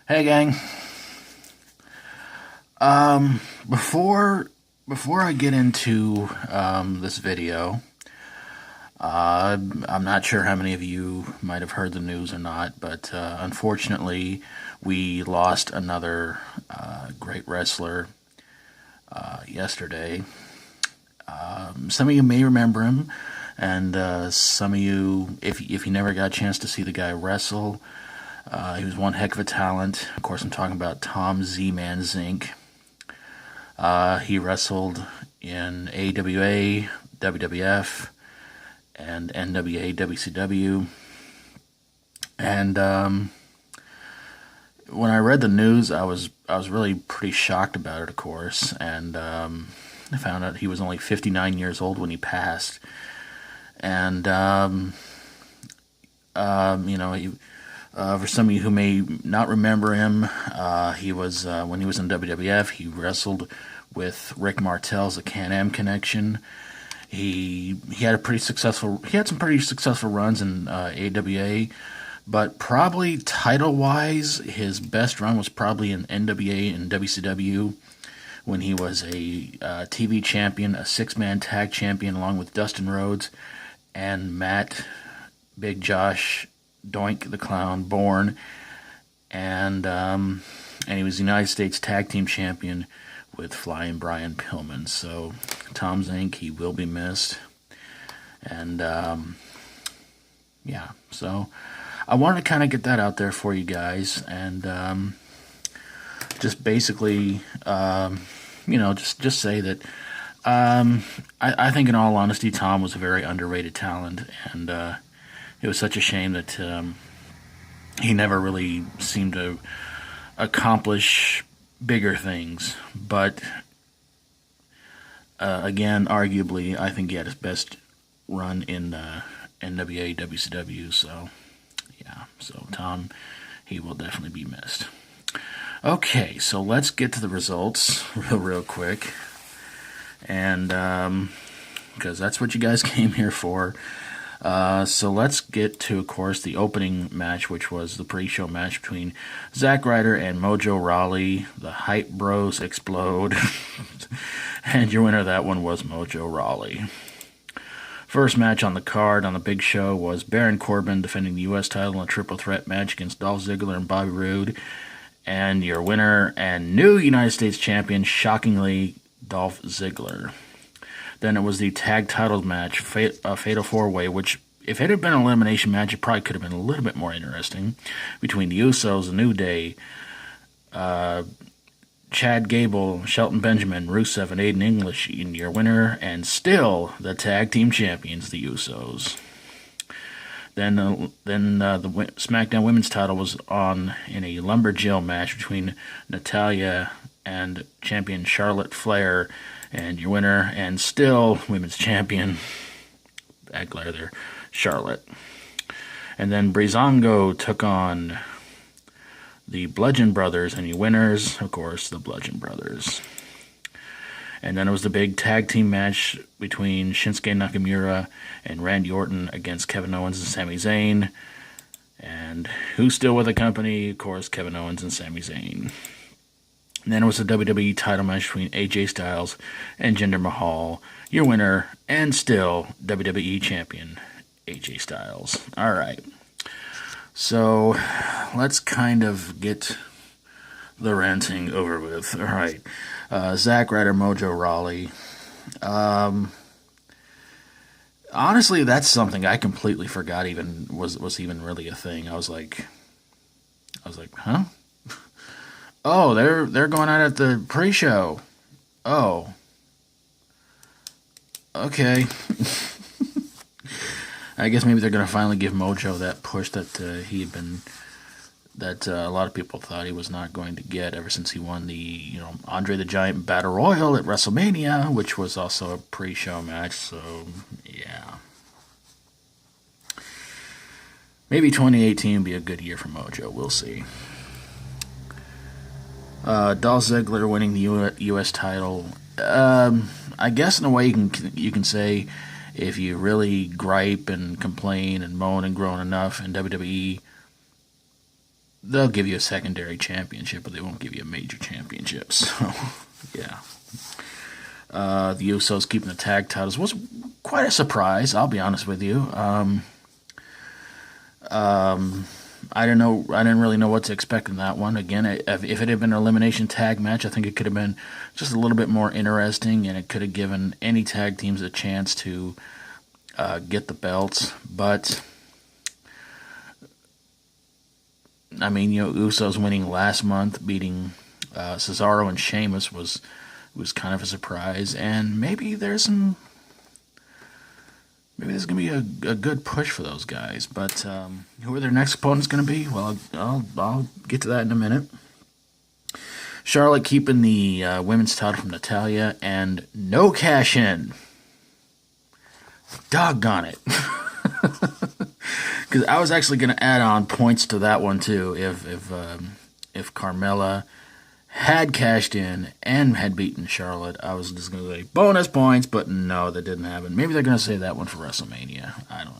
Hey gang. Um, before before I get into this video, I'm not sure how many of you might have heard the news or not, but unfortunately, we lost another great wrestler yesterday. Some of you may remember him, and some of you, if you never got a chance to see the guy wrestle, he was one heck of a talent. Of course, I'm talking about Tom Z-Man Zink. He wrestled in AWA, WWF, and NWA, WCW. And when I read the news, I was really pretty shocked about it, of course. And I found out he was only 59 years old when he passed. And for some of you who may not remember him, he was when he was in WWF, he wrestled with Rick Martel's The Can-Am Connection. He had some pretty successful runs in AWA, but probably title-wise, his best run was probably in NWA and WCW when he was a TV champion, a six-man tag champion, along with Dustin Rhodes and Matt Big Josh Doink the Clown Bourne, and he was the United States Tag Team Champion with Flying Brian Pillman. So Tom Zink, he will be missed, and yeah. So I wanted to kind of get that out there for you guys, and just basically, just say that I think, in all honesty, Tom was a very underrated talent, and it was such a shame that he never really seemed to accomplish bigger things. But again, arguably, I think he had his best run in NWA, WCW. So yeah, so Tom, he will definitely be missed. Okay, so let's get to the results real quick, and because that's what you guys came here for. So let's get to, of course, the opening match, which was the pre-show match between Zack Ryder and Mojo Rawley. The Hype Bros explode. And your winner of that one was Mojo Rawley. First match on the card on the big show was Baron Corbin defending the U.S. title in a triple threat match against Dolph Ziggler and Bobby Roode. And your winner and new United States champion, shockingly, Dolph Ziggler. Then it was the tag title match, Fatal 4-Way, which, if it had been an elimination match, it probably could have been a little bit more interesting, between the Usos, The New Day, Chad Gable, Shelton Benjamin, Rusev, and Aiden English in your winner, and still the tag team champions, the Usos. Then the SmackDown Women's title was on in a Lumberjill match between Natalya and champion Charlotte Flair, and your winner, and still women's champion, Aglar there, Charlotte. And then Breezango took on the Bludgeon Brothers, and your winners, of course, the Bludgeon Brothers. And then it was the big tag team match between Shinsuke Nakamura and Randy Orton against Kevin Owens and Sami Zayn. And who's still with the company? Of course, Kevin Owens and Sami Zayn. And then it was a WWE title match between AJ Styles and Jinder Mahal. Your winner, and still WWE champion, AJ Styles. Alright. So, let's kind of get the ranting over with. Alright. Zack Ryder, Mojo Rawley. Honestly, that's something I completely forgot even was even really a thing. I was like, huh? Oh, they're going out at the pre-show. Oh. Okay. I guess maybe they're going to finally give Mojo that push that a lot of people thought he was not going to get ever since he won the, Andre the Giant Battle Royal at WrestleMania, which was also a pre-show match. So, yeah. Maybe 2018 will be a good year for Mojo. We'll see. Dolph Ziggler winning the U.S. title. I guess in a way you can say, if you really gripe and complain and moan and groan enough in WWE, they'll give you a secondary championship, but they won't give you a major championship. So, yeah. The Usos keeping the tag titles was quite a surprise, I'll be honest with you. I didn't really know what to expect in that one. Again, if it had been an elimination tag match, I think it could have been just a little bit more interesting, and it could have given any tag teams a chance to get the belts. But I mean, Usos winning last month, beating Cesaro and Sheamus was kind of a surprise, and maybe there's going to be a good push for those guys. But who are their next opponents going to be? Well, I'll get to that in a minute. Charlotte keeping the women's title from Natalya, and no cash in. Doggone it. Because I was actually going to add on points to that one too if Carmella had cashed in and had beaten Charlotte. I was just going to say bonus points, but no, that didn't happen. Maybe they're going to save that one for WrestleMania. I don't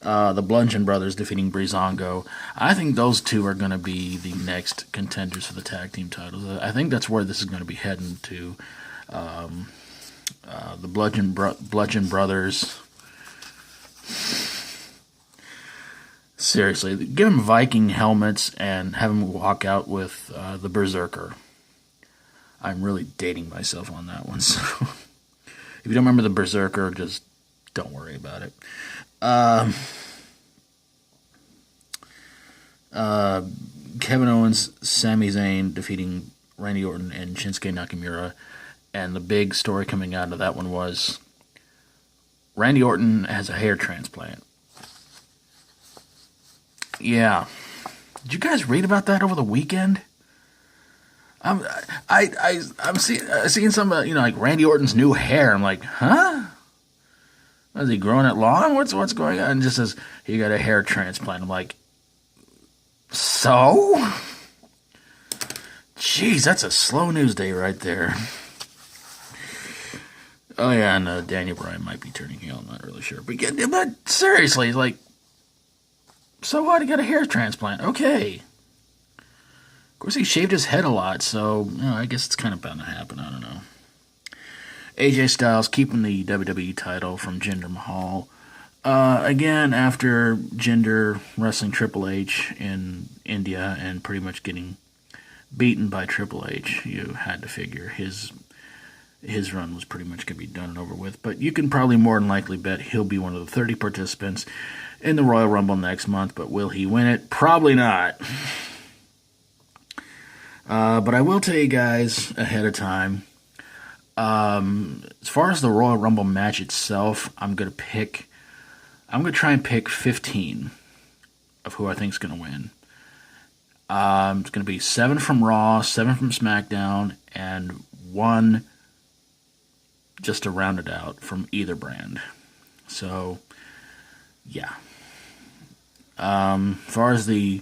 know. The Bludgeon Brothers defeating Breezango. I think those two are going to be the next contenders for the tag team titles. I think that's where this is going to be heading to. The Bludgeon Brothers. Seriously, give them Viking helmets and have them walk out with the Berserker. I'm really dating myself on that one. So, if you don't remember the Berserker, just don't worry about it. Kevin Owens, Sami Zayn defeating Randy Orton and Shinsuke Nakamura. And the big story coming out of that one was Randy Orton has a hair transplant. Yeah. Did you guys read about that over the weekend? I'm seeing some like Randy Orton's new hair. I'm like, huh? Is he growing it long? What's going on? And just says he got a hair transplant. I'm like, so? Jeez, that's a slow news day right there. Oh yeah, and Daniel Bryan might be turning heel. I'm not really sure, but seriously, like, so what? He got a hair transplant. Okay. Of course, he shaved his head a lot, so I guess it's kind of bound to happen. I don't know. AJ Styles keeping the WWE title from Jinder Mahal. Again, after Jinder wrestling Triple H in India and pretty much getting beaten by Triple H, you had to figure his run was pretty much going to be done and over with. But you can probably more than likely bet he'll be one of the 30 participants in the Royal Rumble next month. But will he win it? Probably not. But I will tell you guys ahead of time. As far as the Royal Rumble match itself, I'm going to try and pick 15 of who I think is going to win. It's going to be 7 from Raw, 7 from SmackDown, and 1 just to round it out from either brand. So, yeah. As far as the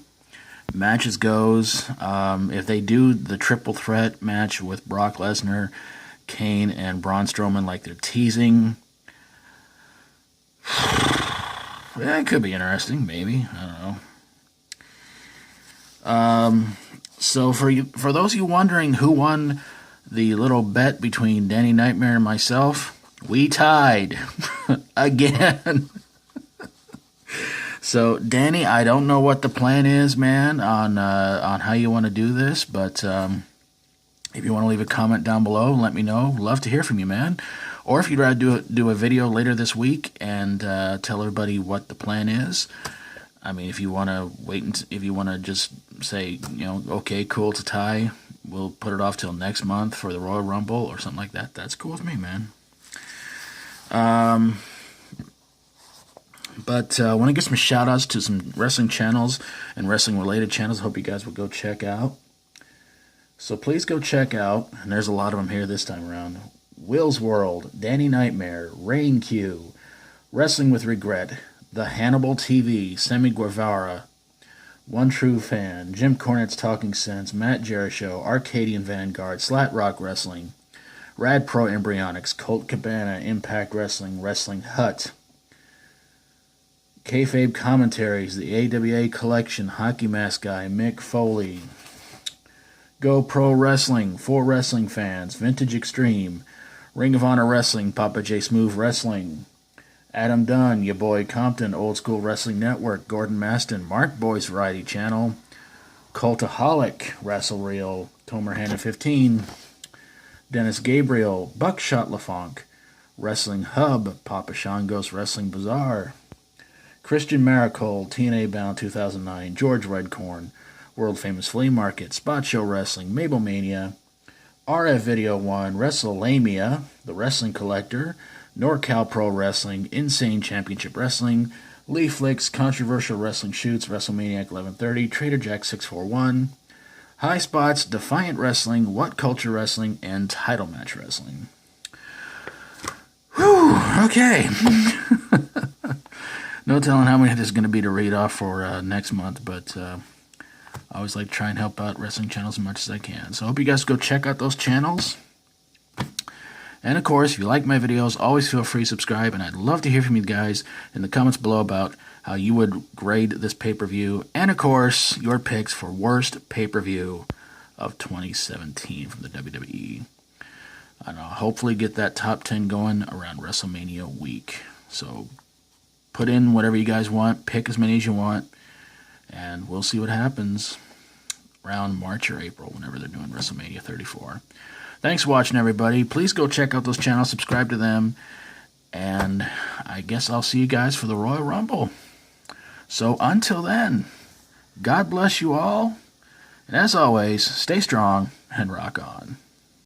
matches goes, if they do the triple threat match with Brock Lesnar, Kane, and Braun Strowman like they're teasing, it could be interesting, maybe. I don't know. So for those of you wondering who won the little bet between Danny Knightmare and myself, we tied again. So Danny, I don't know what the plan is, man, on how you want to do this, but if you want to leave a comment down below, let me know. Love to hear from you, man. Or if you'd rather do a video later this week and tell everybody what the plan is. I mean, if you want to if you want to just say, okay, cool, it's a tie, we'll put it off till next month for the Royal Rumble or something like that. That's cool with me, man. But I want to give some shout-outs to some wrestling channels and wrestling-related channels I hope you guys will go check out. So please go check out, and there's a lot of them here this time around, Will's World, Danny Knightmare, Rayne Q, Wrestling with Regret, The Hannibal TV, Sammy Guevara, One True Fan, Jim Cornette's Talking Sense, Matt Jerishow, Arcadian Vanguard, Slat Rock Wrestling, RADPROEmbryonix, ColtCabana, Impact Wrestling, Wrestling Hut, Kayfabe Commentaries, the AWA Collection, Hockey Mask Guy, Mick Foley. GOProWrestling, for wrestling fans, Vintage Extreme. Ring of Honor Wrestling, Papa J Smoove Wrestling. Adam Dunn, YaBoyCompton, OldSchoolWrestlingNetwork, Gordon Maston, markboy's Variety Channel. Cultaholic, Rassle Reel, Tomer Hanna 15. Dennis Gabriel, Buckshot LaFonk. Wrestling Hub, Papa Shango's Wrestling Bazaar. Christian Maricold, TNA Bound 2009, George Redcorn, World Famous Flea Market, Spot Show Wrestling, Mabel Mania, RF Video 1, WrestleLamia, The Wrestling Collector, NorCal Pro Wrestling, Insane Championship Wrestling, Lee Flicks, Controversial Wrestling Shoots, WrestleManiac 1130, Trader Jack 641, High Spots, Defiant Wrestling, What Culture Wrestling, and Title Match Wrestling. Whew, okay. No telling how many there's going to be to read off for next month, but I always like to try and help out wrestling channels as much as I can. So I hope you guys go check out those channels. And of course, if you like my videos, always feel free to subscribe, and I'd love to hear from you guys in the comments below about how you would grade this pay-per-view, and of course, your picks for worst pay-per-view of 2017 from the WWE. And I'll hopefully get that top 10 going around WrestleMania week. So put in whatever you guys want, pick as many as you want, and we'll see what happens around March or April whenever they're doing WrestleMania 34. Thanks for watching, everybody. Please go check out those channels, subscribe to them, and I guess I'll see you guys for the Royal Rumble. So until then, God bless you all, and as always, stay strong and rock on.